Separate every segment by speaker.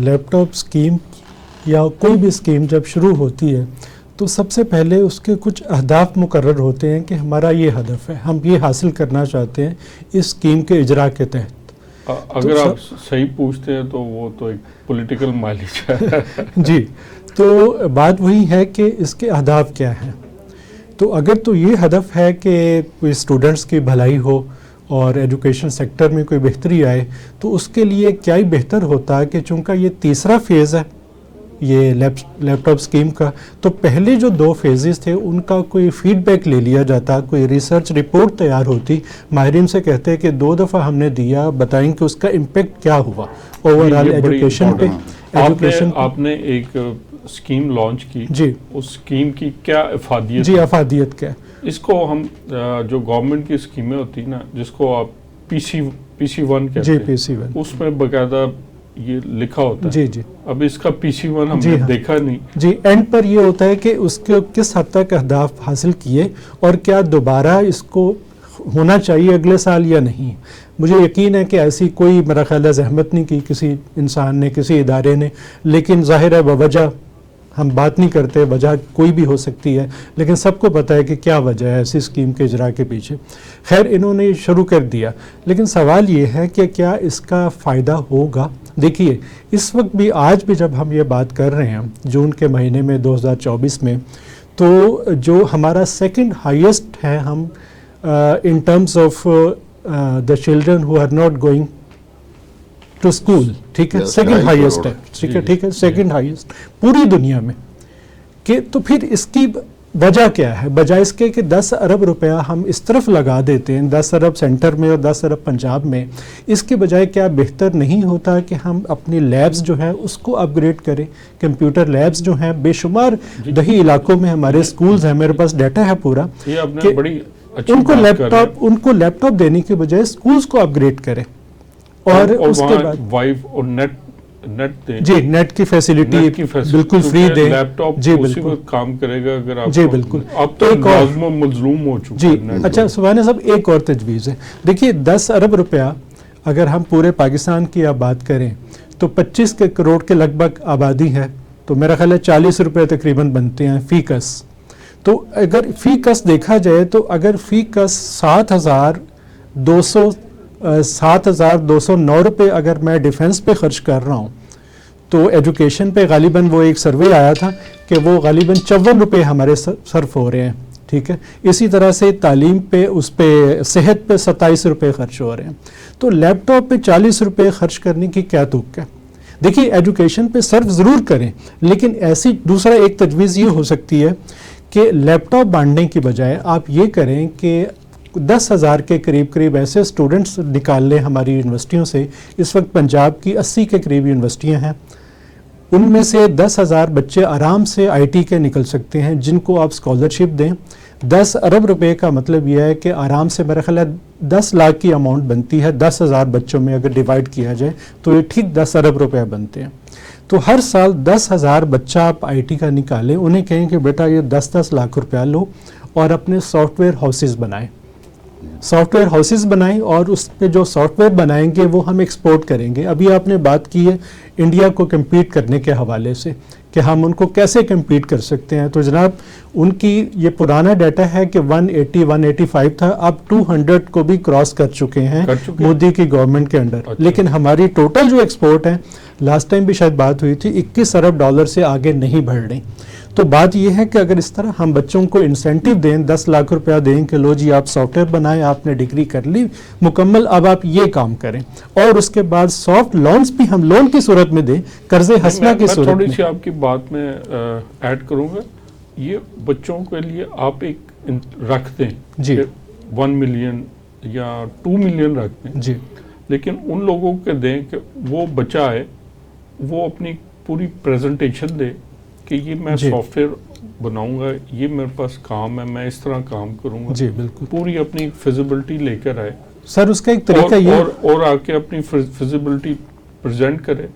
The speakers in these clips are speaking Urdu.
Speaker 1: لیپ ٹاپ اسکیم یا کوئی بھی اسکیم جب شروع ہوتی ہے تو سب سے پہلے اس کے کچھ اہداف مقرر ہوتے ہیں کہ ہمارا یہ ہدف ہے، ہم یہ حاصل کرنا چاہتے ہیں اس اسکیم کے اجرا کے تحت۔
Speaker 2: اگر آپ صحیح پوچھتے ہیں تو وہ تو ایک پولیٹیکل مائلیج ہے۔
Speaker 1: جی، تو بات وہی ہے کہ اس کے اہداف کیا ہیں۔ تو اگر تو یہ ہدف ہے کہ کوئی اسٹوڈنٹس کی بھلائی ہو اور ایجوکیشن سیکٹر میں کوئی بہتری آئے، تو اس کے لیے کیا ہی بہتر ہوتا ہے کہ چونکہ یہ تیسرا فیز ہے یہ لیپ ٹاپ اسکیم کا، تو پہلے جو 2 فیزز تھے ان کا کوئی فیڈ بیک لے لیا جاتا، کوئی ریسرچ رپورٹ تیار ہوتی، ماہرین سے کہتے کہ 2 دفعہ ہم نے دیا، بتائیں کہ اس کا امپیکٹ کیا ہوا اوور آل ایجوکیشن پہ۔
Speaker 2: آپ نے ایک اسکیم لانچ کی،
Speaker 1: جی،
Speaker 2: اس اسکیم کی کیا افادیت؟
Speaker 1: جی، افادیت کیا؟
Speaker 2: اس کو ہم جو گورنمنٹ کی اسکیمیں ہوتی نا، جس کو آپ پی سی 1 کہتے ہیں،
Speaker 1: پی سی 1،
Speaker 2: اس میں باقاعدہ یہ لکھا ہوتا ہے۔
Speaker 1: جی جی،
Speaker 2: اب اس کا پی سی 1 ہم نے دیکھا نہیں۔
Speaker 1: جی، اینڈ پر یہ ہوتا ہے کہ اس کے کس حد تک اہداف حاصل کیے اور کیا دوبارہ اس کو ہونا چاہیے اگلے سال یا نہیں۔ مجھے یقین ہے کہ ایسی کوئی میرا خیال ہے زحمت نہیں کی کسی انسان نے، کسی ادارے نے، لیکن ظاہر ہے بوجہ ہم بات نہیں کرتے، وجہ کوئی بھی ہو سکتی ہے، لیکن سب کو پتہ ہے کہ کیا وجہ ہے ایسی اسکیم کے اجرا کے پیچھے۔ خیر، انہوں نے شروع کر دیا، لیکن سوال یہ ہے کہ کیا اس کا فائدہ ہوگا؟ دیکھیے، اس وقت بھی آج بھی جب ہم یہ بات کر رہے ہیں جون کے مہینے میں 2024 میں، تو جو ہمارا سیکنڈ ہائیسٹ ہے ہم in terms of the children who are not going to school, ٹھیک ہے، سیکنڈ ہائیسٹ ہے، ٹھیک ہے، سیکنڈ ہائیسٹ پوری دنیا میں۔ کہ تو پھر اس کی وجہ کیا ہے؟ بجائے اس کے کہ 10 ارب روپیہ ہم اس طرف لگا دیتے ہیں، 10 ارب سینٹر میں اور 10 ارب پنجاب میں، اس کے بجائے کیا بہتر نہیں ہوتا کہ ہم اپنی لیبز جو ہیں اس کو اپ گریڈ کریں؟ کمپیوٹر لیبز جو ہیں بے شمار دیہی علاقوں میں ہمارے اسکولز ہیں، میرے پاس ڈیٹا ہے پورا، کہ ان کو لیپ ٹاپ دینے کے بجائے اسکولز کو اپ گریڈ کریں اور اس کے بعد
Speaker 2: وائف اور نیٹ دیں،
Speaker 1: جی، نیٹ کی فیسلٹی بالکل فری دیں،
Speaker 2: لیپ ٹاپ
Speaker 1: جی بالکل
Speaker 2: کام کرے گا اگر آپ،
Speaker 1: جی بالکل۔
Speaker 2: اب تو لازم و مظلوم ہو چکا ہے۔
Speaker 1: جی، اچھا سبحان صاحب، ایک اور تجویز ہے۔ دیکھیے 10 ارب روپیہ اگر ہم پورے پاکستان کی آپ بات کریں تو 25 کروڑ کے لگ بھگ آبادی ہے، تو میرا خیال ہے 40 روپے تقریباً بنتے ہیں فی کس۔ تو اگر فی کس دیکھا جائے تو اگر فی کس 7,209 روپے اگر میں ڈیفنس پہ خرچ کر رہا ہوں، تو ایجوکیشن پہ غالباً وہ ایک سروے آیا تھا کہ وہ غالباً 54 روپے ہمارے صرف ہو رہے ہیں، ٹھیک ہے۔ اسی طرح سے تعلیم پہ، اس پہ صحت پہ 27 روپے خرچ ہو رہے ہیں، تو لیپ ٹاپ پہ 40 روپے خرچ کرنے کی کیا توقع ہے؟ دیکھیے ایجوکیشن پہ صرف ضرور کریں، لیکن ایسی دوسرا ایک تجویز یہ ہو سکتی ہے کہ لیپ ٹاپ بانٹنے کی بجائے آپ یہ کریں کہ 10,000 کے قریب ایسے اسٹوڈنٹس نکال لیں ہماری یونیورسٹیوں سے۔ اس وقت پنجاب کی 80 کے قریب یونیورسٹیاں ہیں، ان میں سے 10,000 بچے آرام سے آئی ٹی کے نکل سکتے ہیں جن کو آپ اسکالرشپ دیں۔ 10 ارب روپے کا مطلب یہ ہے کہ آرام سے میرا خیال ہے 10 لاکھ کی اماؤنٹ بنتی ہے، 10,000 بچوں میں اگر ڈیوائڈ کیا جائے تو یہ ٹھیک 10 ارب روپے بنتے ہیں۔ تو ہر سال 10,000 بچہ آپ آئی ٹی کا نکالیں، انہیں کہیں کہ بیٹا یہ 10 لاکھ روپیہ لو اور اپنے سافٹ ویئر ہاؤسز بنائیں، سافٹ ویئر ہاؤسز بنائیں، اور اس پہ جو سافٹ ویئر بنائیں گے وہ ہم ایکسپورٹ کریں گے۔ ابھی آپ نے بات کی ہے انڈیا کو کمپیٹ کرنے کے حوالے سے کہ ہم ان کو کیسے کمپیٹ کر سکتے ہیں، تو جناب ان کی یہ پرانا ڈیٹا ہے کہ 185 تھا، اب 200 کو بھی کراس کر چکے ہیں مودی کی گورنمنٹ کے انڈر۔ لیکن ہماری ٹوٹل جو ایکسپورٹ ہے، لاسٹ ٹائم بھی شاید بات ہوئی تھی، 21 ارب ڈالر سے آگے نہیں بڑھ رہی۔ تو بات یہ ہے کہ اگر اس طرح ہم بچوں کو انسینٹیو دیں، 10 لاکھ روپیہ دیں کہ لو جی آپ سافٹ ویئر بنائیں، آپ نے ڈگری کر لی مکمل، اب آپ یہ کام کریں، اور اس کے بعد سافٹ لونز بھی ہم لون کی صورت میں دیں، قرض حسنہ کی صورت میں۔
Speaker 2: تھوڑی سی آپ کی بات میں ایڈ کروں گا، یہ بچوں کے لیے آپ ایک رکھ دیں
Speaker 1: جی
Speaker 2: 1 ملین یا 2 ملین رکھ دیں
Speaker 1: جی،
Speaker 2: لیکن ان لوگوں کے دیں کہ وہ بچہ ہے وہ اپنی پوری پریزنٹیشن دے کہ یہ میں سافٹ ویئر بناؤں گا، یہ میرے پاس کام ہے، میں اس طرح کام کروں گا،
Speaker 1: جی بالکل،
Speaker 2: پوری اپنی فیزیبلٹی لے کر آئے
Speaker 1: سر۔ اس کا ایک طریقہ یہ
Speaker 2: اور آ کے اپنی فیزیبلٹی پریزنٹ کرے،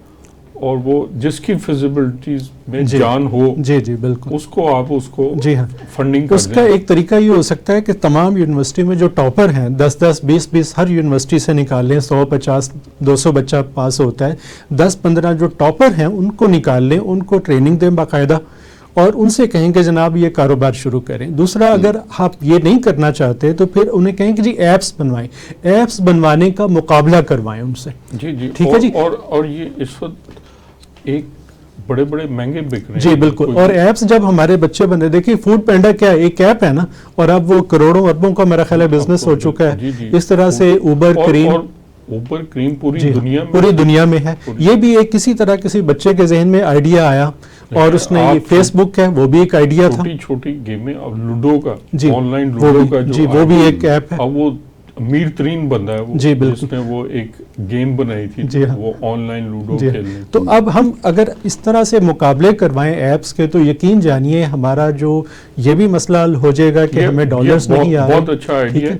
Speaker 2: اور وہ جس کی فیزیبلٹیز میں
Speaker 1: جی
Speaker 2: جان ہو
Speaker 1: جی جی بالکل
Speaker 2: اس کو آپ اس کو
Speaker 1: جی ہاں
Speaker 2: فنڈنگ کر
Speaker 1: اس کا
Speaker 2: دیں.
Speaker 1: ایک طریقہ یہ ہو سکتا ہے کہ تمام یونیورسٹی میں جو ٹاپر ہیں 10-10 20-20 ہر یونیورسٹی سے نکال لیں, 150-200 بچہ پاس ہوتا ہے, 10-15 جو ٹاپر ہیں ان کو نکال لیں, ان کو ٹریننگ دیں باقاعدہ اور ان سے کہیں کہ جناب یہ کاروبار شروع کریں. دوسرا اگر آپ یہ نہیں کرنا چاہتے تو پھر انہیں کہیں کہ جی ایپس بنوائیں, ایپس بنوانے کا مقابلہ کروائیں ان سے.
Speaker 2: جی جی
Speaker 1: ٹھیک ہے جی.
Speaker 2: اور یہ اس وقت ایک بڑے بڑے مہنگے بک رہے ہیں.
Speaker 1: جی بالکل. اور ایپس جب ہمارے بچے بنے, دیکھیے فوڈ پینڈا کیا ہے, ایک ایپ ہے نا, اور اب وہ کروڑوں اربوں کا میرا خیال ہے بزنس ہو چکا ہے. اس طرح سے اوبر کریم,
Speaker 2: اوبر کریم پوری
Speaker 1: جی
Speaker 2: دنیا میں
Speaker 1: پوری دنیا میں ہے. یہ بھی ایک کسی طرح کسی بچے کے ذہن میں آئیڈیا آیا اور اس نے یہ فیس بک ہے وہ بھی ایک آئیڈیا تھا.
Speaker 2: چھوٹی چھوٹی گیمیں, اب لوڈو کا
Speaker 1: جی
Speaker 2: آن لائن
Speaker 1: وہ
Speaker 2: لوڈو
Speaker 1: بھی,
Speaker 2: کا جو
Speaker 1: جی وہ بھی ایک ایپ ہے.
Speaker 2: اب وہ امیر ترین بندہ ہے وہ,
Speaker 1: جی بالکل.
Speaker 2: جس نے وہ ایک گیم بنائی تھی,
Speaker 1: جی ہاں.
Speaker 2: وہ آن لائن لوڈو
Speaker 1: جی
Speaker 2: کھیلنے.
Speaker 1: تو اب ہم اگر اس طرح سے مقابلے کروائیں ایپس کے تو یقین جانیے ہمارا جو یہ بھی مسئلہ حل ہو جائے گا کہ ہمیں ڈالرز نہیں آ رہے.
Speaker 2: بہت اچھا آئیڈیا ہے.